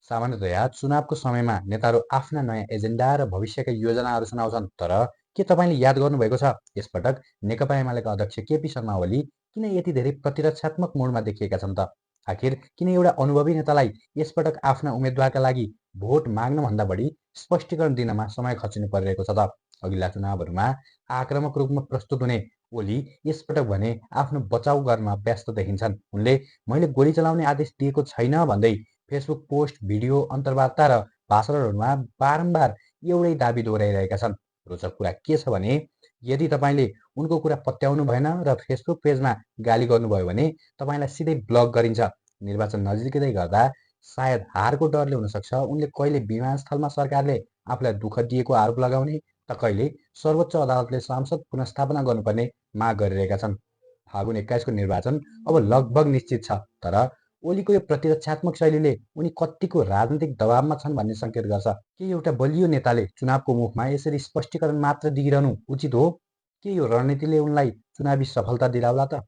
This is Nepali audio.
सामान्यतया चुनावको समयमा नेताहरू आफ्ना नयाँ एजेन्डा र भविष्यका योजनाहरू सुनाउँछन्। तर के तपाईँले याद गर्नुभएको छ यसपटक नेकपा एमालेका अध्यक्ष केपी शर्मा ओली किन यति धेरै प्रतिरक्षात्मक मोडमा देखिएका छन् त? आखिर किन एउटा अनुभवी नेतालाई यसपटक आफ्ना उम्मेद्वारका लागि भोट माग्नभन्दा बढी स्पष्टीकरण दिनमा समय खर्चिनु परिरहेको छ त? अघिल्ला चुनावहरूमा आक्रामक रूपमा प्रस्तुत हुने ओली यसपटक भने आफ्नो बचाउ गर्न व्यस्त देखिन्छन्। उनले मैले गोली चलाउने आदेश दिएको छैन भन्दै फेसबुक पोस्ट, भिडियो, अन्तर्वार्ता र भाषणहरूमा बारम्बार एउटै दाबी दोहोऱ्याइरहेका छन्। रोचक कुरा के छ भने यदि तपाईँले उनको कुरा पत्याउनु भएन र फेसबुक पेजमा गाली गर्नुभयो भने तपाईँलाई सिधै ब्लक गरिन्छ। निर्वाचन नजिकै गर्दा सायद हारको डरले हुनसक्छ उनले कहिले विमानस्थलमा सरकारले आफूलाई दुःख दिएको आरोप लगाउने त कहिले सर्वोच्च अदालतले सांसद पुनर्स्थापना गर्नुपर्ने माग गरिरहेका छन्। फागुन 21 को निर्वाचन अब लगभग निश्चित छ। तर ओलीको यो प्रतिरक्षात्मक शैलीले उनी कत्तिको राजनीतिक दबावमा छन् भन्ने सङ्केत गर्छ। के एउटा बलियो नेताले चुनावको मुखमा यसरी स्पष्टीकरण मात्र दिइरहनु उचित हो? के यो रणनीतिले उनलाई चुनावी सफलता दिलाउला त?